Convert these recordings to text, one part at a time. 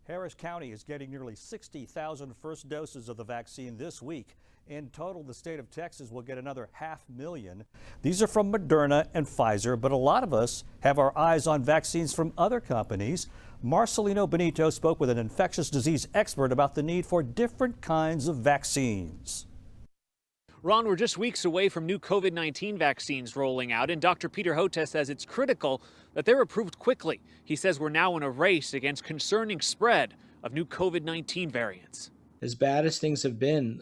Harris County is getting nearly 60,000 first doses of the vaccine this week. In total, the state of Texas will get another 500,000. These are from Moderna and Pfizer, but a lot of us have our eyes on vaccines from other companies. Marcelino Benito spoke with an infectious disease expert about the need for different kinds of vaccines. Ron, we're just weeks away from new COVID-19 vaccines rolling out, and Dr. Peter Hotez says it's critical that they're approved quickly. He says we're now in a race against concerning spread of new COVID-19 variants. As bad as things have been,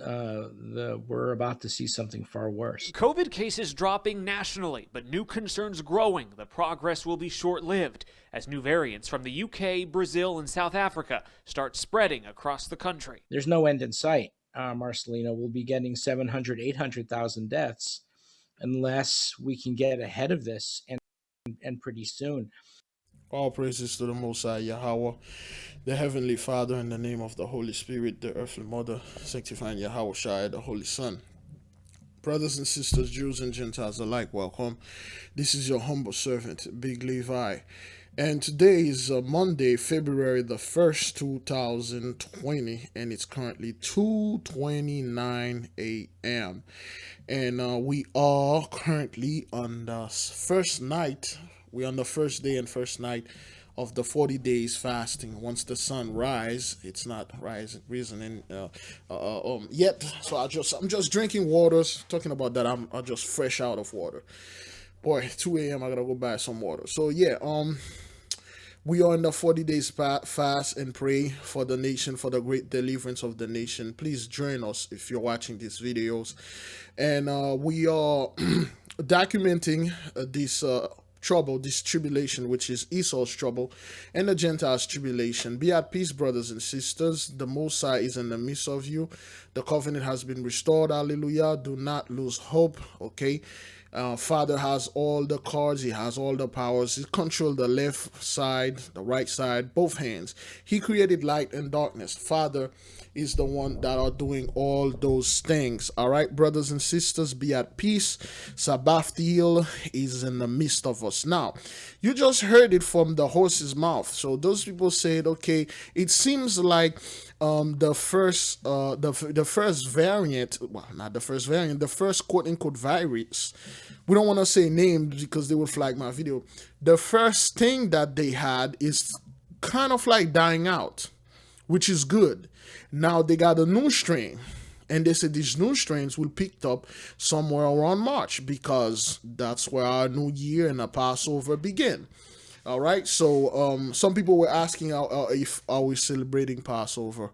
we're about to see something far worse. COVID cases dropping nationally, but new concerns growing. The progress will be short-lived as new variants from the UK, Brazil, and South Africa start spreading across the country. There's no end in sight. Marcelino, will be getting 700, 800,000 deaths unless we can get ahead of this and pretty soon. All praises to the Most High YAHAWAH, the Heavenly Father, in the name of the Holy Spirit, the Earthly Mother, sanctifying YAHAWAH, the Holy Son. Brothers and sisters, Jews and Gentiles alike, welcome. This is your humble servant, Biglevi. And today is Monday, February the 1st, 2020, and it's currently 2:29 a.m. And we are currently on the first night. We're on the first day and first night of the 40 days fasting. Once the sun rises, it's not risen yet. So I'm just drinking waters. Talking about that, I'm just fresh out of water. Boy, 2 a.m. I gotta go buy some water. So yeah, we are in the 40 days fast and pray for the nation, for the great deliverance of the nation. Please join us if you're watching these videos. And we are documenting this trouble, this tribulation, which is Esau's trouble and the Gentiles' tribulation. Be at peace, brothers and sisters. The Most High is in the midst of you. The covenant has been restored. Hallelujah. Do not lose hope. Okay. Father has all the cards. He has all the powers. He controls the left side, the right side, both hands. He created light and darkness. Father is the one that are doing all those things. All right, brothers and sisters, be at peace. Sabathil is in the midst of us. Now, you just heard it from the horse's mouth. So those people said, okay, it seems like the first variant, well, not the first variant, the first quote-unquote virus, we don't want to say names because they will flag my video. The first thing that they had is kind of like dying out, which is good. Now they got a new strain, and they said these new strains will pick up somewhere around March because that's where our new year and the Passover begin. All right, so some people were asking if are we celebrating Passover.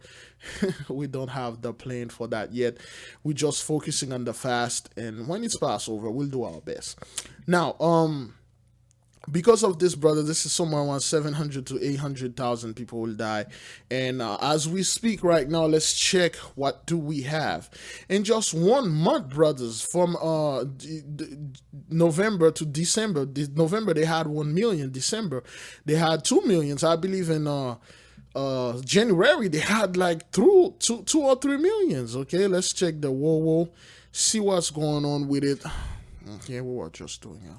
We don't have the plan for that yet. We're just focusing on the fast, and when it's Passover, we'll do our best. Now, because of this, brother, this is somewhere around 700 to 800,000 people will die. And as we speak right now, let's check what do we have. In just 1 month, brothers, from November to December. November, they had 1 million. December, they had 2 millions. I believe in January, they had like two or 3 millions. Okay, let's check the YAHAWAH, see what's going on with it. Okay, we were just doing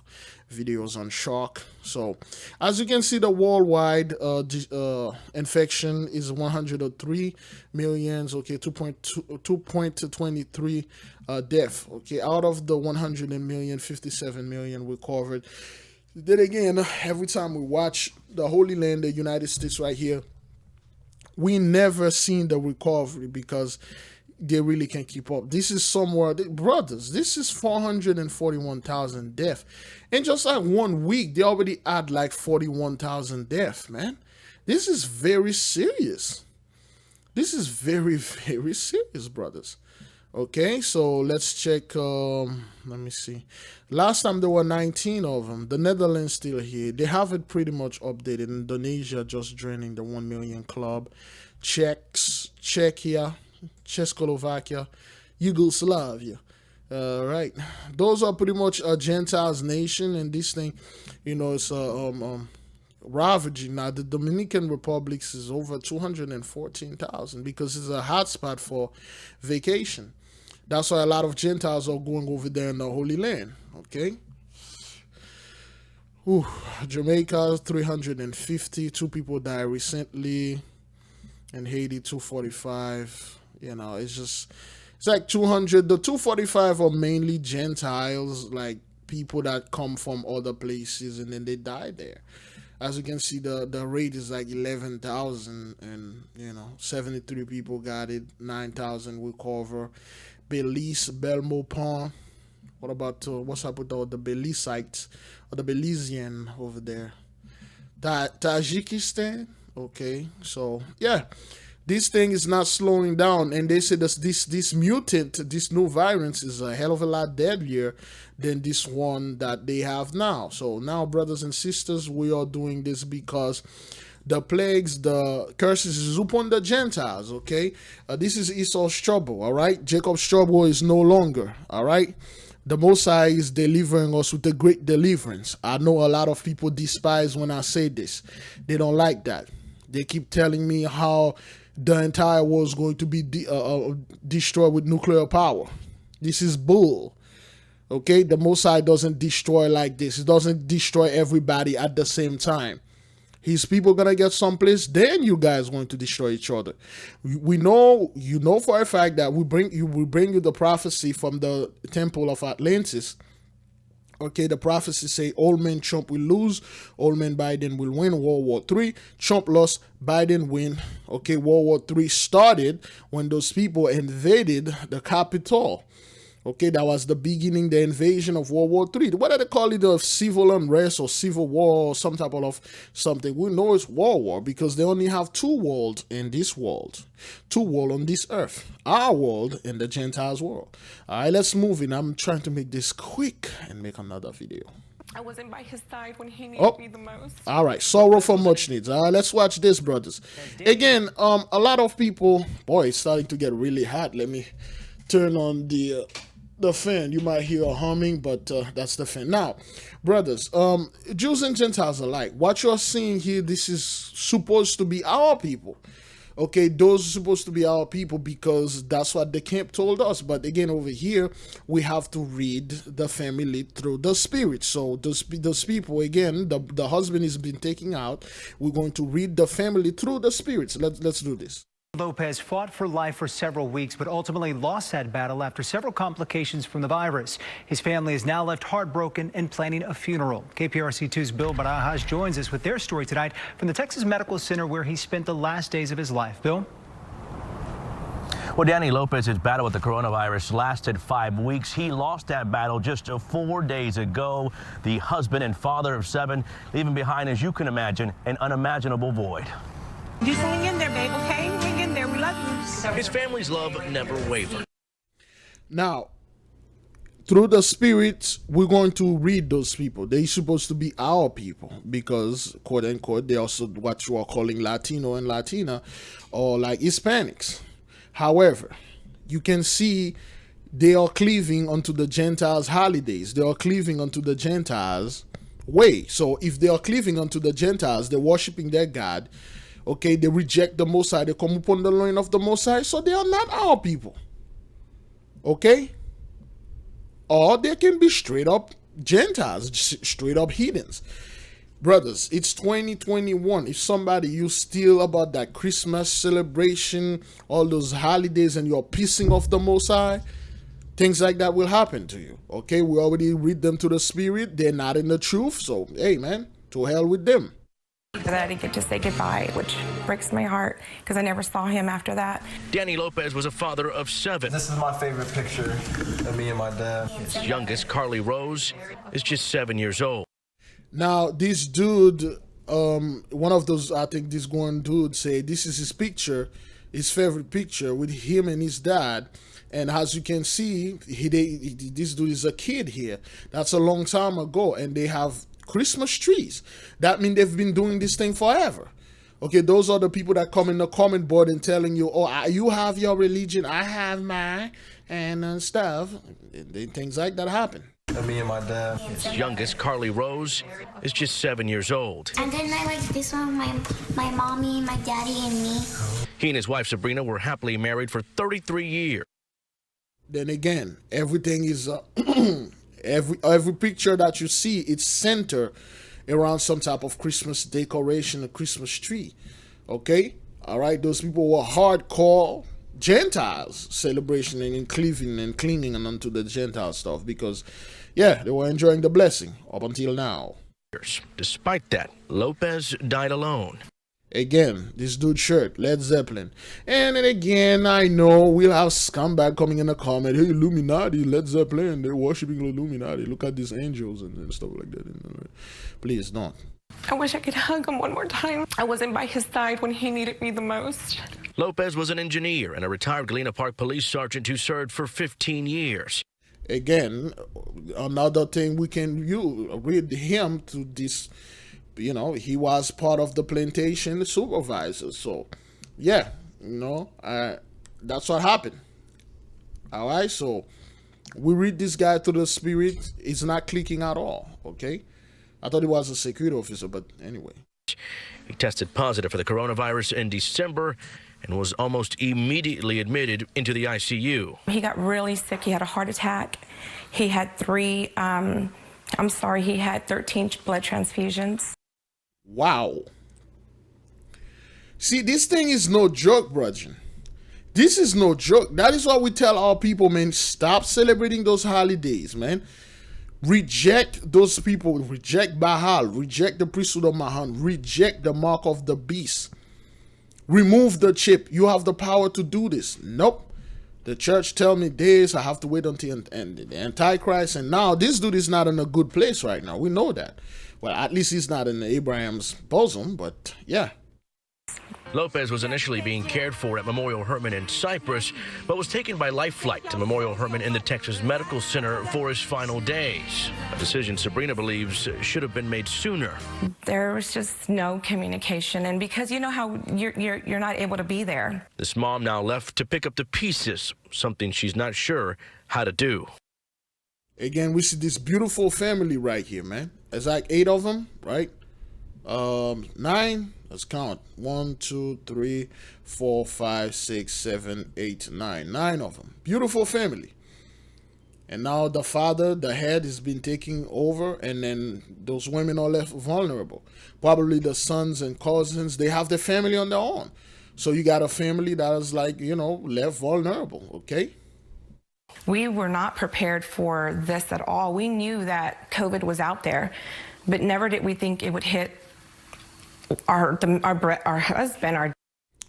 videos on shock. So as you can see, the worldwide infection is 103 millions. Okay, 2.23 death. Okay, out of the 100 million, 57 million recovered. Then again, every time we watch the Holy Land, the United States right here, we never seen the recovery because they really can't keep up. This is somewhere, brothers, this is 441,000 deaths. In just like 1 week, they already had like 41,000 deaths, man. This is very serious. This is very, very serious, brothers. Okay, so let's check. Let me see. Last time there were 19 of them. The Netherlands still here. They have it pretty much updated. Indonesia just joining the 1 million club. Czechia, Czechoslovakia, Yugoslavia. Right, those are pretty much a Gentiles nation, and this thing, you know, it's ravaging. Now the Dominican Republic is over 214,000 because it's a hotspot for vacation. That's why a lot of Gentiles are going over there in the Holy Land. Okay. Jamaica, 350. 2 people died recently. In Haiti, 245. You know, it's like 200. The 245 are mainly Gentiles, like people that come from other places and then they die there. As you can see, the rate is like 11,000, and 73 people got it. 9,000 recover. Belize, Belmopont. What about what's up with the Belizeite or the Belizean over there? Tajikistan. Okay, so yeah, this thing is not slowing down, and they say this mutant, this new virus is a hell of a lot deadlier than this one that they have now. So now, brothers and sisters, we are doing this because the plagues, the curses is upon the Gentiles. Okay, this is Esau's trouble. All right, Jacob's trouble is no longer. All right. The Most High is delivering us with a great deliverance. I know a lot of people despise when I say this. They don't like that. They keep telling me how the entire world is going to be destroyed with nuclear power. This is bull. Okay? The Most High doesn't destroy like this. He doesn't destroy everybody at the same time. His people gonna get someplace, then you guys going to destroy each other. We know, you know for a fact that we bring you the prophecy from the temple of Atlantis. Okay, the prophecy say old man Trump will lose, old man Biden will win World War III. Trump lost, Biden win. Okay, World War III started when those people invaded the Capitol. Okay, that was the beginning, the invasion of World War III. What do they call it? A civil unrest or civil war or some type of something. We know it's World War because they only have two worlds in this world. Two worlds on this earth. Our world and the Gentiles world. All right, let's move in. I'm trying to make this quick and make another video. I wasn't by his side when he needed me the most. All right, sorrow for much needs. All right, let's watch this, brothers. Again, a lot of people, boy, it's starting to get really hot. Let me turn on the fan. You might hear a humming, but that's the fan. Now, brothers, Jews and Gentiles alike, what you're seeing here, this is supposed to be our people. Okay, those are supposed to be our people because that's what the camp told us. But again, over here, we have to read the family through the spirit. So those people, again, the husband has been taken out. We're going to read the family through the spirits. Let's do this. Lopez fought for life for several weeks, but ultimately lost that battle after several complications from the virus. His family is now left heartbroken and planning a funeral. KPRC2's Bill Barajas joins us with their story tonight from the Texas Medical Center where he spent the last days of his life. Bill? Well, Danny Lopez's battle with the coronavirus lasted 5 weeks. He lost that battle just 4 days ago. The husband and father of 7, leaving behind, as you can imagine, an unimaginable void. Just hang in there, babe, okay? Hang in there. We love you. His family's love never wavered. Now, through the spirits, we're going to read those people. They're supposed to be our people because, quote unquote, they also what you are calling Latino and Latina or like Hispanics. However, you can see they are cleaving unto the Gentiles' holidays. They are cleaving unto the Gentiles' way. So if they are cleaving unto the Gentiles, they're worshiping their God. Okay, they reject the Most High. They come upon the loin of the Most High, so they are not our people. Okay? Or they can be straight up Gentiles, straight up heathens. Brothers, it's 2021. If somebody, you still about that Christmas celebration, all those holidays, and you're pissing off the Most High, things like that will happen to you. Okay, we already read them to the spirit. They're not in the truth. So, hey, man, to hell with them. That I didn't get to say goodbye, which breaks my heart because I never saw him after that. Danny Lopez was a father of 7. This is my favorite picture of me and my dad. His youngest, Carly Rose, is just 7 years old. Now, this dude, one of those, I think this one dude say this is his picture, his favorite picture with him and his dad. And as you can see, this dude is a kid here. That's a long time ago. And they have Christmas trees. That means they've been doing this thing forever. Okay, those are the people that come in the comment board and telling you, oh, you have your religion, I have mine, and stuff. Things like that happen. And me and my dad. His youngest, Carly Rose, is just 7 years old. And then I like this one, my mommy, my daddy, and me. He and his wife, Sabrina, were happily married for 33 years. Then again, everything is... Every picture that you see, it's centered around some type of Christmas decoration, a Christmas tree. Okay, All right, those people were hardcore Gentiles celebration and cleaving and clinging unto the Gentile stuff because, yeah, they were enjoying the blessing up until now. Despite that, Lopez died alone. Again, this dude shirt, Led Zeppelin. And then again, I know we'll have scumbag coming in the comment, hey, Illuminati, Led Zeppelin, they're worshiping Illuminati. Look at these angels and stuff like that. Please don't. I wish I could hug him one more time. I wasn't by his side when he needed me the most. Lopez was an engineer and a retired Galena Park police sergeant who served for 15 years. Again, another thing we can read him to this, he was part of the plantation supervisor. So, yeah, that's what happened. All right, so we read this guy to the spirit. It's not clicking at all, okay? I thought he was a security officer, but anyway. He tested positive for the coronavirus in December and was almost immediately admitted into the ICU. He got really sick. He had a heart attack. He had he had 13 blood transfusions. Wow. See, this thing is no joke, brother. This is no joke. That is why we tell our people, man, stop celebrating those holidays, man. Reject those people. Reject Baal. Reject the priesthood of Mahan. Reject the mark of the beast. Remove the chip. You have the power to do this. Nope. The church tell me this. I have to wait until the Antichrist. And now this dude is not in a good place right now. We know that. Well, at least he's not in Abraham's bosom. But yeah. Lopez was initially being cared for at Memorial Hermann in Cyprus, but was taken by life flight to Memorial Hermann in the Texas Medical Center for his final days. A decision Sabrina believes should have been made sooner. There was just no communication, and because you know how you're not able to be there. This mom now left to pick up the pieces, something she's not sure how to do. Again, we see this beautiful family right here, man. It's like 8 of them, right? 9. Let's count. 1, 2, 3, 4, 5, 6, 7, 8, 9. 9 of them. Beautiful family. And now the father, the head, has been taking over, and then those women are left vulnerable. Probably the sons and cousins, they have their family on their own. So you got a family that is like, left vulnerable, okay? We were not prepared for this at all. We knew that COVID was out there, but never did we think it would hit our husband, our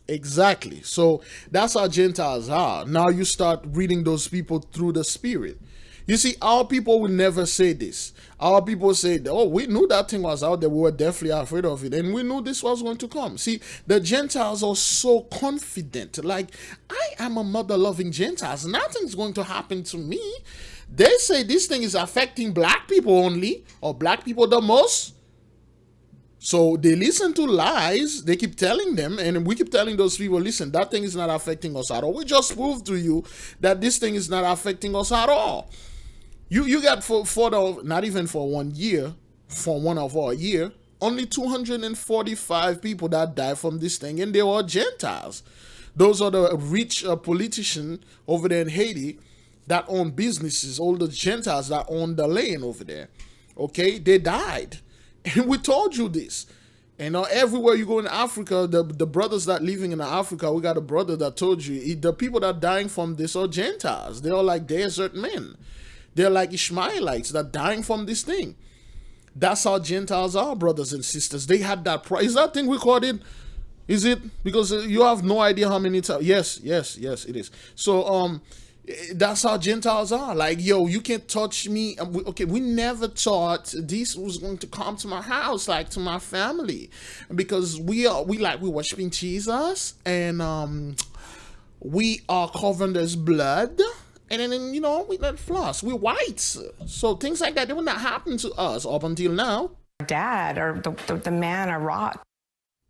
Exactly. So that's how Gentiles are. Now you start reading those people through the spirit. You see, our people will never say this. Our people say, oh, we knew that thing was out there. We were definitely afraid of it. And we knew this was going to come. See, the Gentiles are so confident. Like, I am a mother-loving Gentiles. Nothing's going to happen to me. They say this thing is affecting black people only, or black people the most. So they listen to lies. They keep telling them, and we keep telling those people, listen, that thing is not affecting us at all. We just proved to you that this thing is not affecting us at all. You got not even for 1 year, for 1 of our year, only 245 people that died from this thing, and they were Gentiles. Those are the rich politicians over there in Haiti that own businesses, all the Gentiles that own the land over there. Okay, they died. And we told you this. And everywhere you go in Africa, the brothers that living in Africa, we got a brother that told you, the people that are dying from this are Gentiles. They are like desert men. They're like Ishmaelites that are dying from this thing. That's how Gentiles are, brothers and sisters. They had that price. Is that thing recorded? Is it? Because you have no idea how many times. Yes, it is. So, that's how Gentiles are. Like, yo, you can't touch me. We never thought this was going to come to my house, like to my family, because we worshiping Jesus, and we are covered as blood, and then we let floss. We're whites, so things like that, they will not happen to us up until now. dad or the man or rock.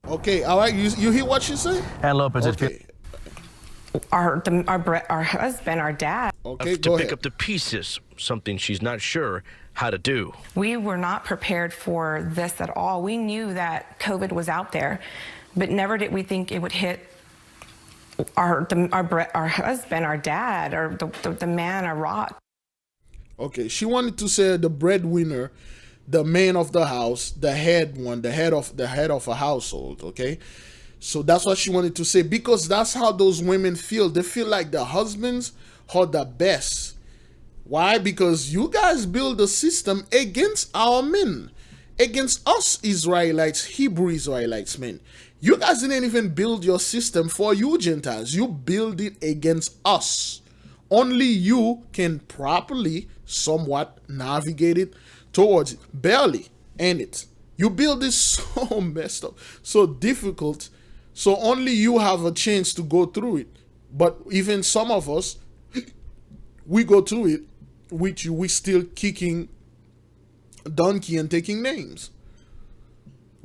Okay, all right. You hear what she said? And Lopez, okay. Our husband, our dad. Okay, to pick up the pieces, something she's not sure how to do. We were not prepared for this at all. We knew that COVID was out there, but never did we think it would hit our husband, our dad, or the man, or rock. Okay, she wanted to say the breadwinner, the man of the house, the head of a household. Okay. So that's what she wanted to say, because that's how those women feel. They feel like the husbands are the best. Why? Because you guys build a system against our men, against us Israelites, Hebrew Israelites men. You guys didn't even build your system for you Gentiles. You build it against us. Only you can properly, somewhat navigate it towards it. Barely. And it. You build this so messed up, so difficult. So only you have a chance to go through it. But even some of us, we go through it with you. We still kicking donkey and taking names.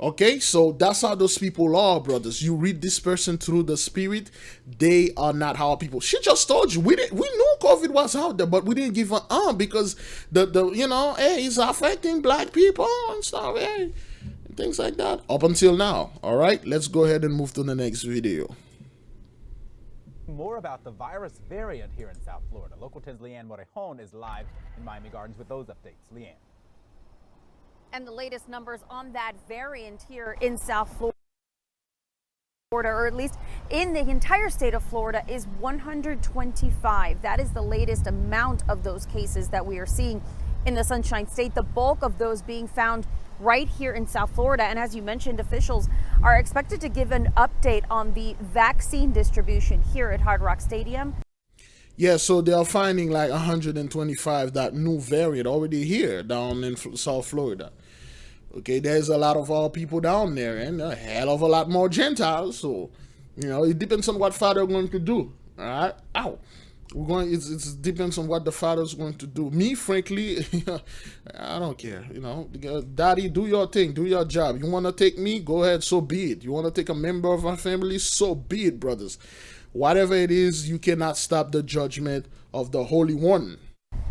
Okay, so that's how those people are, brothers. You read this person through the spirit, they are not our people. She just told you we knew COVID was out there, but we didn't give an because the you know, hey, it's affecting black people and stuff, hey, and things like that. Up until now. All right, let's go ahead and move to the next video. More about the virus variant here in South Florida. Local 10's Leanne Morejon is live in Miami Gardens with those updates. Leanne. And the latest numbers on that variant here in South Florida, or at least in the entire state of Florida, is 125. That is the latest amount of those cases that we are seeing in the Sunshine State. The bulk of those being found right here in South Florida. And as you mentioned, officials are expected to give an update on the vaccine distribution here at Hard Rock Stadium. Yeah, so they are finding like 125, that new variant already here down in South Florida. Okay, there's a lot of our people down there and a hell of a lot more Gentiles. So, you know, it depends on what Father is going to do. All right? Ow. It depends on what the Father's going to do. Me, frankly, I don't care. You know, Daddy, do your thing, do your job. You want to take me? Go ahead, so be it. You want to take a member of our family? So be it, brothers. Whatever it is, you cannot stop the judgment of the Holy One.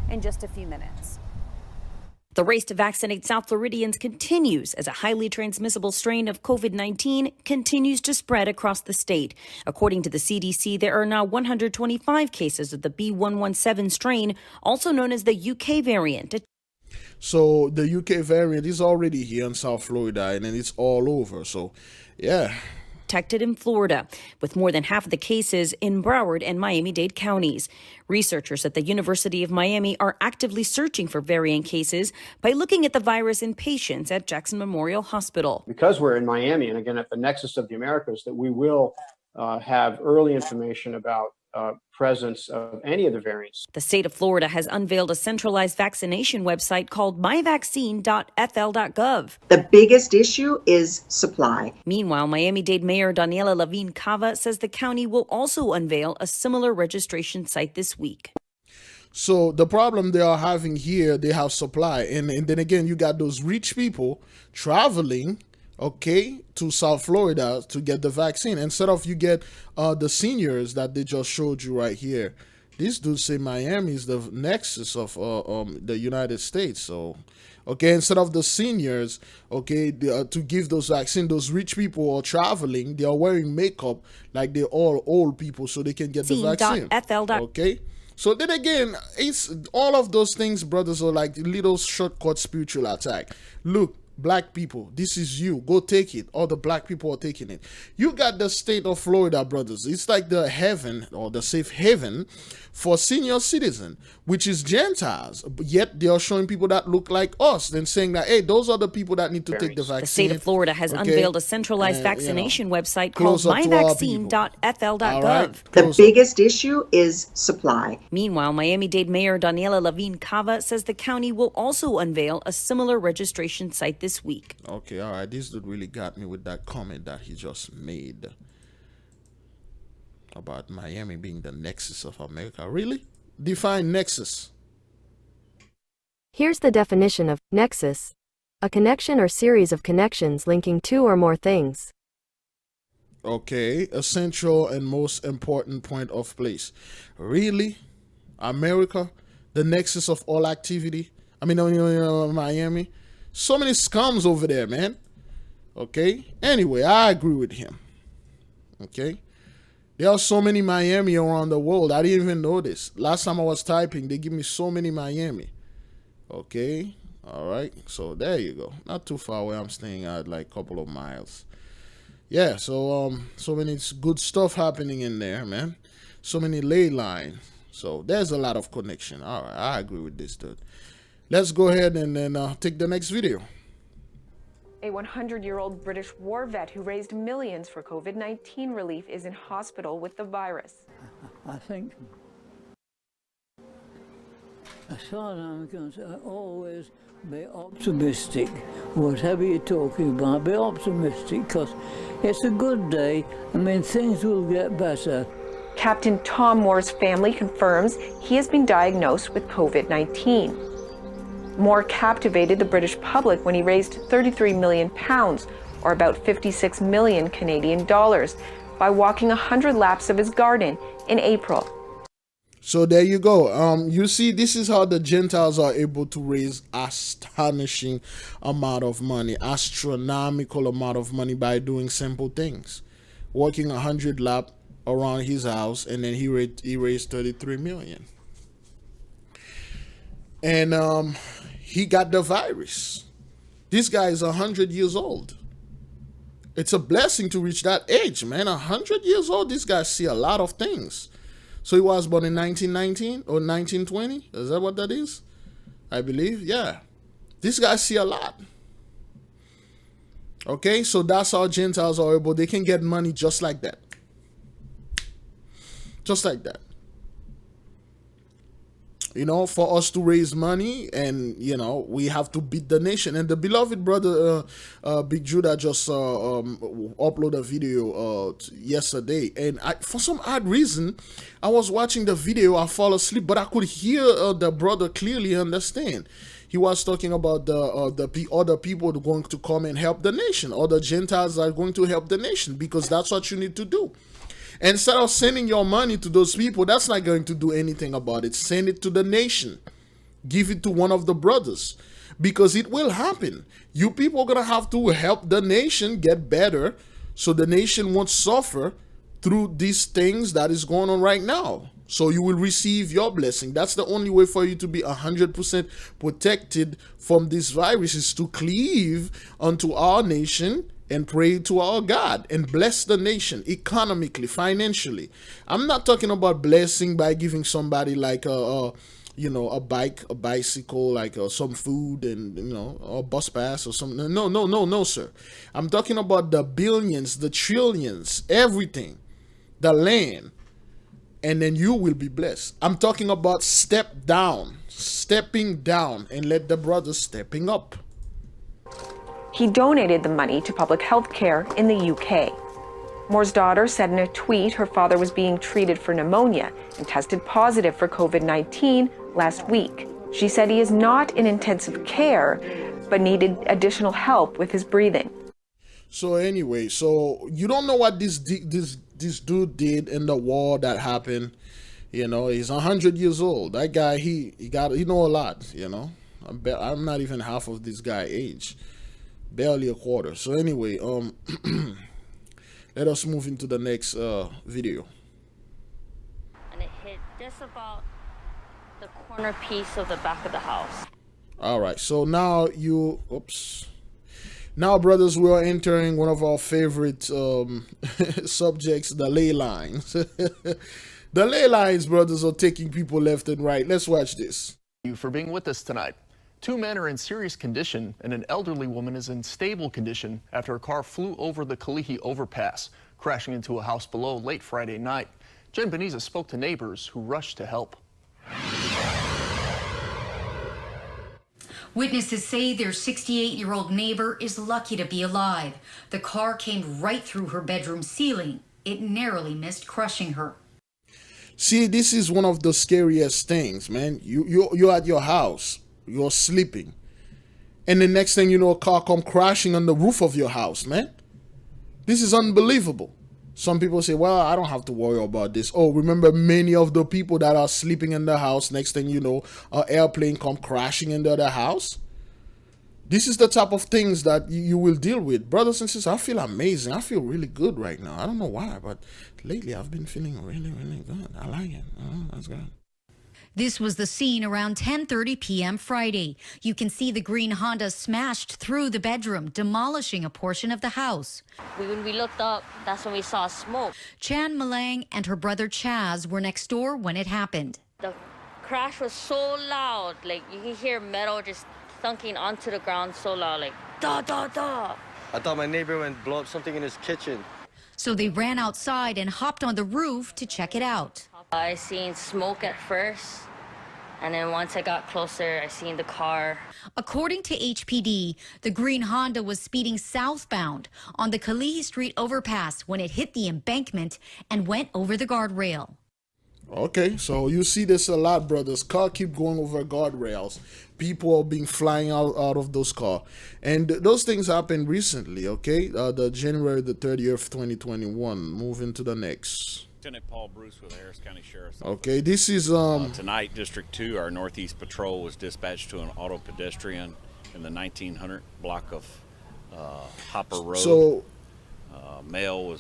In just a few minutes. The race to vaccinate South Floridians continues as a highly transmissible strain of COVID-19 continues to spread across the state. According to the CDC, there are now 125 cases of the B117 strain, also known as the UK variant. So the UK variant is already here in South Florida, and then it's all over. So, yeah. Detected in Florida, with more than half of the cases in Broward and Miami-Dade counties. Researchers at the University of Miami are actively searching for variant cases by looking at the virus in patients at Jackson Memorial Hospital. Because we're in Miami, and again at the nexus of the Americas, that we will have early information about presence of any of the variants. The state of Florida has unveiled a centralized vaccination website called myvaccine.fl.gov. The biggest issue is supply. Meanwhile, Miami-Dade Mayor Daniela Levine Cava says the county will also unveil a similar registration site this week. So the problem they are having here, they have supply. And then again, you got those rich people traveling, okay, to South Florida to get the vaccine. Instead of you get the seniors that they just showed you right here. These dudes say Miami is the nexus of the United States. So, okay, instead of the seniors, okay, to give those vaccine, those rich people are traveling. They are wearing makeup like they're all old people so they can get the vaccine. Okay. So then again, it's all of those things, brothers, are like little shortcut spiritual attack. Look, black people, this is you. Go take it. All the black people are taking it. You got the state of Florida, brothers. It's like the heaven or the safe haven for senior citizen, which is Gentiles. Yet they are showing people that look like us and saying that, hey, those are the people that need to take the vaccine. The state of Florida has unveiled a centralized vaccination website called myvaccine.fl.gov. Right. The biggest issue is supply. Meanwhile, Miami-Dade Mayor Daniela Levine Cava says the county will also unveil a similar registration site this week. Okay, all right. This dude really got me with that comment that he just made about Miami being the nexus of America. Really? Define nexus. Here's the definition of nexus: a connection or series of connections linking two or more things. Okay, a central and most important point of place. Really? America, the nexus of all activity? I mean, Miami? So many scums over there, man. Okay? Anyway, I agree with him. Okay? There are so many Miami around the world. I didn't even know this. Last time I was typing, they give me so many Miami. Okay? All right. So there you go. Not too far away. I'm staying at like a couple of miles. yeah, so so many good stuff happening in there, man. So many ley line. So there's a lot of connection. All right, I agree with this, dude. Let's go ahead and then take the next video. A 100-year-old British war vet who raised millions for COVID-19 relief is in hospital with the virus. I think, as far as I'm concerned, always be optimistic. Whatever you're talking about, be optimistic, because it's a good day. I mean, things will get better. Captain Tom Moore's family confirms he has been diagnosed with COVID-19. Moore captivated the British public when he raised £33 million, or about 56 million Canadian dollars, by walking 100 laps of his garden in April. So there you go. You see, this is how the Gentiles are able to raise astonishing amount of money, astronomical amount of money by doing simple things. Walking 100 laps around his house, and then he raised 33 million. And he got the virus. This guy is 100 years old. It's a blessing to reach that age, man. 100 years old, this guy see a lot of things. So he was born in 1919 or 1920. Is that what that is? I believe, yeah. This guy see a lot. Okay, so that's how Gentiles are able. They can get money just like that. Just like that. You know, for us to raise money, and you know, we have to beat the nation. And the beloved brother Big Judah just uploaded a video yesterday, and for some odd reason, I was watching the video, I fall asleep, but I could hear the brother clearly understand. He was talking about the other people are going to come and help the nation. Other Gentiles are going to help the nation, because that's what you need to do. Instead of sending your money to those people, that's not going to do anything about it. Send it to the nation. Give it to one of the brothers, because it will happen. You people are going to have to help the nation get better, so the nation won't suffer through these things that is going on right now. So you will receive your blessing. That's the only way for you to be 100% protected from this virus, is to cleave unto our nation and pray to our God and bless the nation economically, financially. I'm not talking about blessing by giving somebody like a bike, a bicycle, like some food, and a bus pass or something. No, sir. I'm talking about the billions, the trillions, everything, the land, and then you will be blessed. I'm talking about stepping down, and let the brothers stepping up. He donated the money to public health care in the UK. Moore's daughter said in a tweet her father was being treated for pneumonia and tested positive for COVID-19 last week. She said he is not in intensive care, but needed additional help with his breathing. So anyway, so you don't know what this dude did in the war that happened. You know, he's 100 years old. That guy, he know a lot. You know, I'm not even half of this guy's age. Barely a quarter. So anyway, let us move into the next video. And it hit just about the corner piece of the back of the house. All right, so now now brothers, we are entering one of our favorite subjects, the ley lines. The ley lines, brothers, are taking people left and right. Let's watch this. Thank you for being with us tonight. 2 men are in serious condition, and an elderly woman is in stable condition after a car flew over the Kalihi overpass, crashing into a house below late Friday night. Jen Beniza spoke to neighbors who rushed to help. Witnesses say their 68-year-old neighbor is lucky to be alive. The car came right through her bedroom ceiling. It narrowly missed crushing her. See, this is one of the scariest things, man. You're at your house. You're sleeping, and the next thing you know, a car come crashing on the roof of your house, man. This is unbelievable. Some people say, well, I don't have to worry about this. Oh, remember many of the people that are sleeping in the house, next thing you know, an airplane come crashing into the house. This is the type of things that you will deal with. Brothers and sisters, I feel amazing. I feel really good right now. I don't know why, but lately I've been feeling really, really good. I like it. Oh, that's good. This was the scene around 10:30 p.m. Friday. You can see the green Honda smashed through the bedroom, demolishing a portion of the house. When we looked up, that's when we saw smoke. Chan Malang and her brother Chaz were next door when it happened. The crash was so loud, like you can hear metal just thunking onto the ground so loud, like da da da. I thought my neighbor went blow up something in his kitchen. So they ran outside and hopped on the roof to check it out. I seen smoke at first, and then once I got closer, I seen the car. According to HPD, the green Honda was speeding southbound on the Kalihi Street overpass when it hit the embankment and went over the guardrail. Okay, so you see this a lot, brothers. Car keep going over guardrails. People are being flying out of those cars. And those things happened recently, okay? The January the 30th, 2021. Moving to the next. Lieutenant Paul Bruce with the Harris County Sheriff's Office. Okay, this is tonight, District 2, our Northeast Patrol was dispatched to an auto pedestrian in the 1900 block of Hopper Road. So, male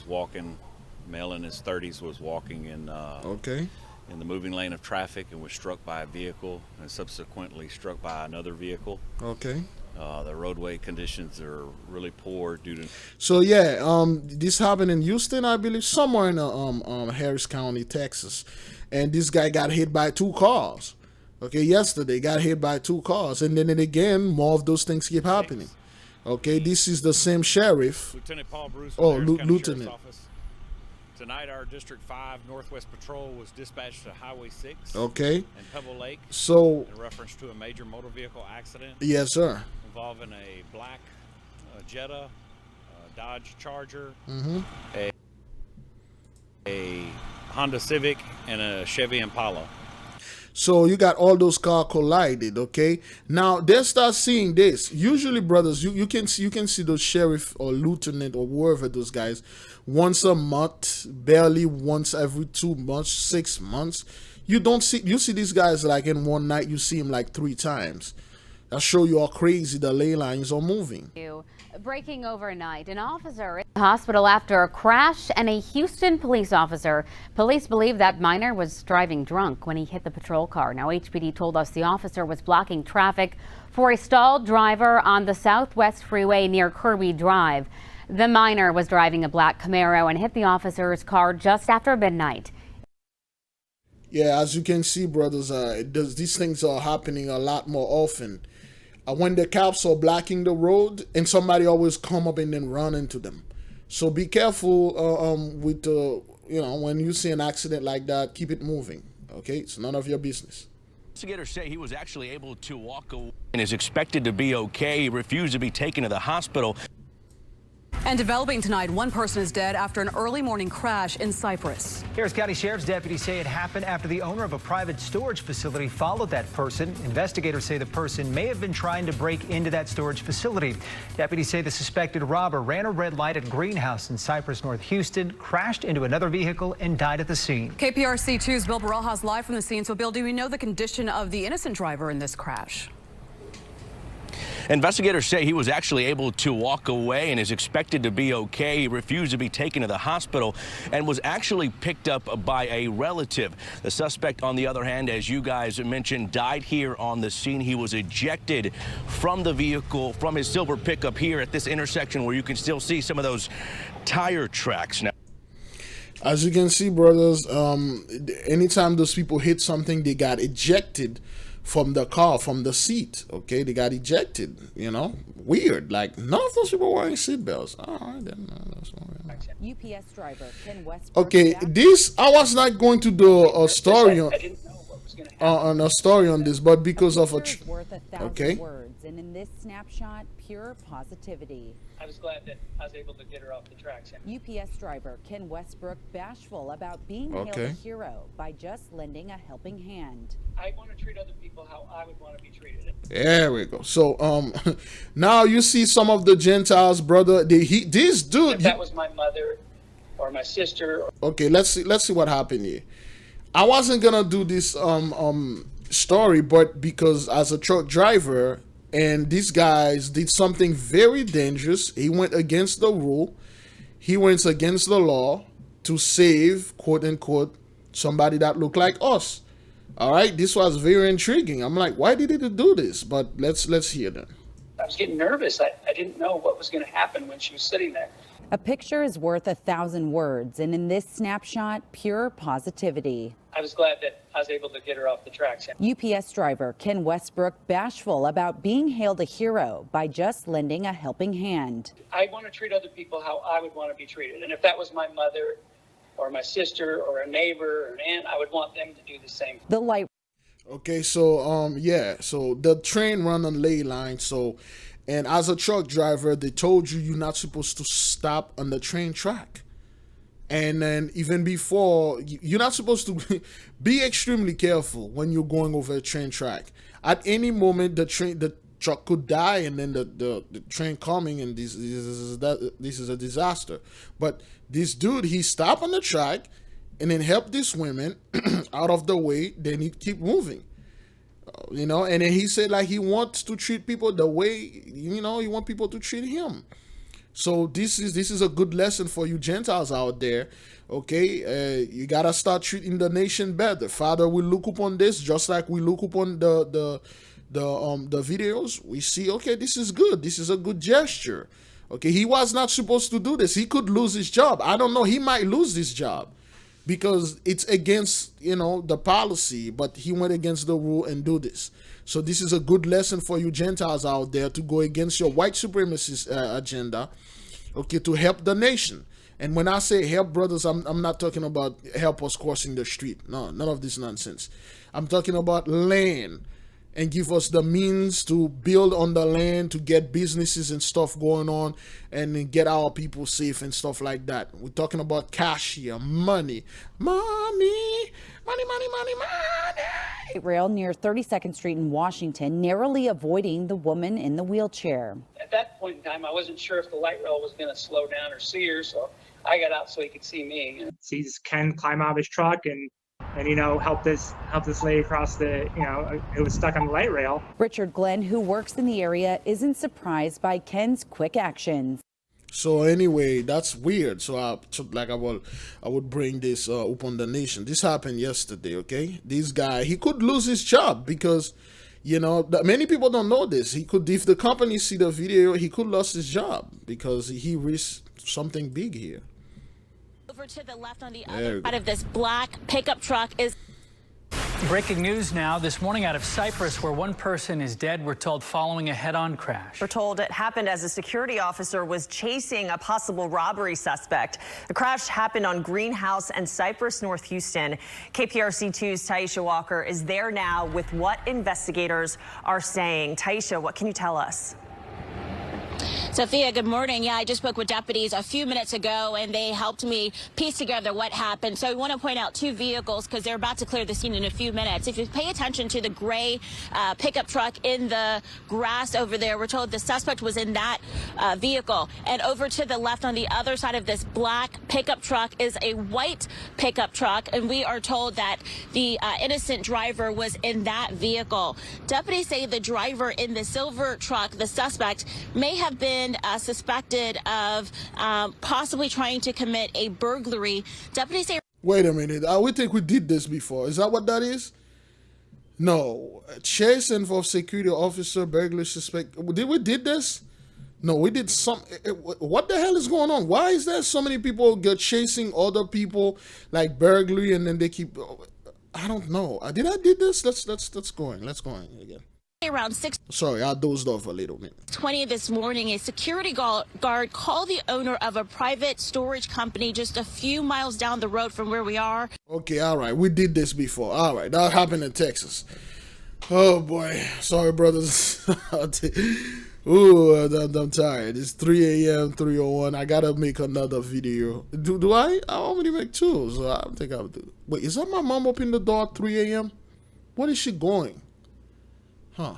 in his 30s was walking in the moving lane of traffic and was struck by a vehicle and subsequently struck by another vehicle. Okay. The roadway conditions are really poor due to... So yeah, this happened in Houston, I believe, somewhere in Harris County, Texas. And this guy got hit by 2 cars. Okay, yesterday got hit by 2 cars. And then again, more of those things keep happening. Okay, this is the same sheriff. Lieutenant Paul Bruce with Oh, the Harris County Lieutenant. Sheriff's Office. Tonight, our District 5 Northwest Patrol was dispatched to Highway 6 Okay. in Pebble Lake So, in reference to a major motor vehicle accident. Yes, sir. Involving a black Jetta, a Dodge Charger, a Honda Civic, and a Chevy Impala. So you got all those cars collided, okay? Now they start seeing this. Usually, brothers, you can see those sheriff or lieutenant or whoever those guys once a month, barely once every 2 months, 6 months. You see these guys like in one night you see them like 3 times. That show you how crazy the ley lines are moving. Breaking overnight, an officer in the hospital after a crash and a Houston police officer. Police believe that minor was driving drunk when he hit the patrol car. Now, HPD told us the officer was blocking traffic for a stalled driver on the Southwest Freeway near Kirby Drive. The minor was driving a black Camaro and hit the officer's car just after midnight. Yeah, as you can see, brothers, these things are happening a lot more often. When the cops are blocking the road and somebody always come up and then run into them. So be careful with when you see an accident like that, keep it moving. Okay, it's none of your business. Investigators say he was actually able to walk away and is expected to be okay. He refused to be taken to the hospital. And developing tonight, one person is dead after an early morning crash in Cypress. Harris County Sheriff's deputies say it happened after the owner of a private storage facility followed that person. Investigators say the person may have been trying to break into that storage facility. Deputies say the suspected robber ran a red light at Greenhouse in Cypress, North Houston, crashed into another vehicle and died at the scene. KPRC 2's Bill Barajas live from the scene. So, Bill, do we know the condition of the innocent driver in this crash? Investigators say he was actually able to walk away and is expected to be okay. He refused to be taken to the hospital and was actually picked up by a relative. The suspect, on the other hand, as you guys mentioned, died here on the scene. He was ejected from the vehicle, from his silver pickup here at this intersection where you can still see some of those tire tracks now. As you can see, brothers, anytime those people hit something, they got ejected from the car, from the seat. Okay, they got ejected. Weird. Like none of those people wearing seatbelts. All right, then. UPS driver Ken Westbrook. Okay, I was not going to do a story on a story on this, but because of worth 1,000 words, and in this snapshot, pure positivity. I was glad that I was able to get her off the tracks. UPS driver Ken Westbrook bashful about being hailed a hero by just lending a helping hand. I want to treat other people how I would want to be treated. There we go. So now you see some of the Gentiles, brother. This dude. If that was my mother or my sister. Okay, let's see what happened here. I wasn't gonna do this story, but because as a truck driver, and these guys did something very dangerous. He went against the rule. He went against the law to save, quote unquote, somebody that looked like us. All right, this was very intriguing. I'm like, why did it do this? But let's hear them. I was getting nervous. I didn't know what was going to happen when she was sitting there. A picture is worth 1,000 words, and in this snapshot, pure positivity. I was glad that I was able to get her off the tracks. UPS driver Ken Westbrook bashful about being hailed a hero by just lending a helping hand. I want to treat other people how I would want to be treated. And if that was my mother or my sister or a neighbor or an aunt, I would want them to do the same. The light. Okay, so yeah, so the train run on ley line, so, and as a truck driver, they told you you're not supposed to stop on the train track. And then even before, you're not supposed to be extremely careful when you're going over a train track. At any moment, the truck could die, and then the train coming, and this is a disaster. But this dude, he stopped on the track and then helped this woman out of the way. Then he keep moving, you know. And then he said like he wants to treat people the way, you know, he want people to treat him. So this is a good lesson for you Gentiles out there. Okay, you gotta start treating the nation better. Father, we look upon this just like we look upon the videos. We see, okay, this is good. This is a good gesture. Okay, he was not supposed to do this. He could lose his job. I don't know. He might lose his job because it's against, you know, the policy. But he went against the rule and do this. So this is a good lesson for you Gentiles out there to go against your white supremacist agenda, okay, to help the nation. And when I say help, brothers, I'm not talking about help us crossing the street. No, none of this nonsense. I'm talking about land and give us the means to build on the land, to get businesses and stuff going on, and then get our people safe and stuff like that. We're talking about cash here, money. Rail near 32nd Street in Washington, narrowly avoiding the woman in the wheelchair. At that point in time, I wasn't sure if the light rail was going to slow down or see her, so I got out so he could see me. Sees Ken climb out of his truck and you know, help this lady across the, you know, who was stuck on the light rail. Richard Glenn, who works in the area, isn't surprised by Ken's quick actions. So anyway, that's weird. So I would bring this up on the nation. This happened yesterday. Okay, this guy, he could lose his job because, you know, many people don't know this. He could, if the company see the video, he could lose his job because he risked something big here. Over to the left on the other side of this black pickup truck is. Breaking news now this morning out of Cyprus, where one person is dead, we're told, following a head-on crash. We're told it happened as a security officer was chasing a possible robbery suspect. The crash happened on Greenhouse and Cyprus, North Houston. KPRC2's Taisha Walker is there now with what investigators are saying. Taisha, what can you tell us? Sophia, good morning. Yeah, I just spoke with deputies a few minutes ago, and they helped me piece together what happened. So we want to point out two vehicles because they're about to clear the scene in a few minutes. If you pay attention to the gray pickup truck in the grass over there, we're told the suspect was in that vehicle. And over to the left on the other side of this black pickup truck is a white pickup truck, and we are told that the innocent driver was in that vehicle. Deputies say the driver in the silver truck, the suspect, may have been suspected of possibly trying to commit a burglary. Deputies say. Wait a minute. We think we did this before. Is that what that is? No. Chase and for security officer, burglary suspect. Did this? No, we did some. What the hell is going on? Why is there so many people get chasing other people like burglary and then they keep? I don't know. Did I did this? Let's go in. Let's go in again. Around 6. Sorry, I dozed off a little bit. 20 this morning, a security guard called the owner of a private storage company just a few miles down the road from where we are. Okay, all right. We did this before. All right, that happened in Texas. Oh boy, sorry, brothers. Ooh, I'm tired. It's 3 a.m. 3:01. I gotta make another video. Do I? I want me to make two, so I think I'll do. Wait, is that my mom opening the door at 3 a.m.? Where is she going? Huh.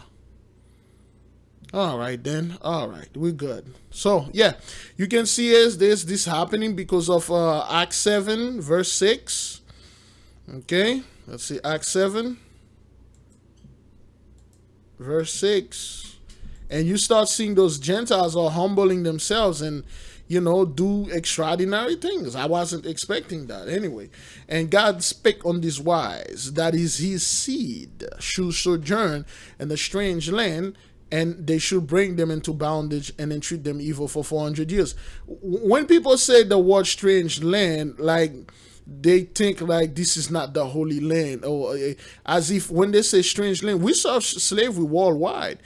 All right then. All right, we're good. So yeah, you can see is this happening because of Acts 7 verse 6. Okay, let's see Acts 7 verse 6, and you start seeing those Gentiles are humbling themselves, and do extraordinary things. I wasn't expecting that anyway. And God spake on this wise, that is his seed should sojourn in a strange land, and they should bring them into bondage and entreat them evil for 400 years. When people say the word strange land, like they think like this is not the Holy Land, or as if when they say strange land, we serve slavery worldwide.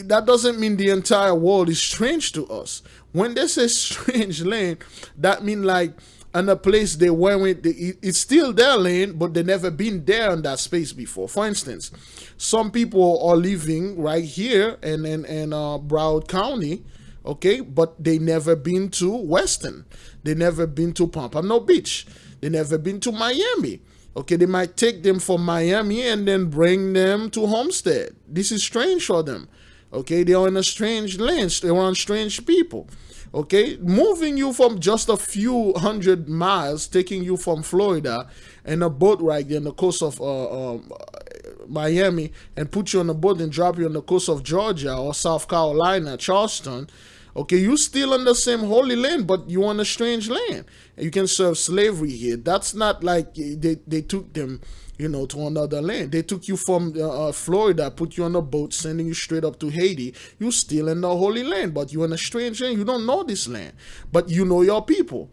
That doesn't mean the entire world is strange to us. When they say strange land, that means like in a place they went, it's still their land, but they never been there in that space before. For instance, some people are living right here in Broward County, okay, but they never been to Weston. They never been to Pompano Beach. They never been to Miami. Okay, they might take them from Miami and then bring them to Homestead. This is strange for them. Okay, they are in a strange land. They are on strange people. Okay, moving you from just a few hundred miles, taking you from Florida in a boat right there on the coast of Miami, and put you on a boat and drop you on the coast of Georgia or South Carolina, Charleston. Okay, you still on the same holy land, but you on a strange land. And you can serve slavery here. That's not like they took them, to another land. They took you from Florida, put you on a boat, sending you straight up to Haiti. You still in the holy land, but you in a strange land. You don't know this land, but you know your people.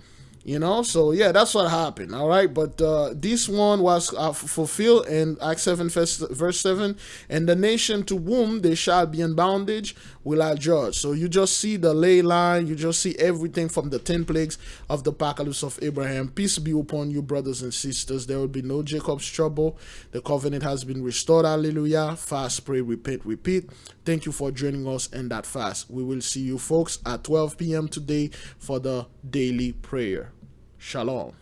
So yeah, that's what happened. All right, but this one was fulfilled in Acts 7 verse 7, and the nation to whom they shall be in bondage will I judge. So you just see the ley line, you just see everything from the 10 plagues of the apocalypse of Abraham. Peace be upon you, brothers and sisters. There will be no Jacob's trouble. The covenant has been restored. Hallelujah. Fast, pray, repent, repeat. Thank you for joining us in that fast. We will see you folks at 12 p.m. today for the daily prayer. Shalom.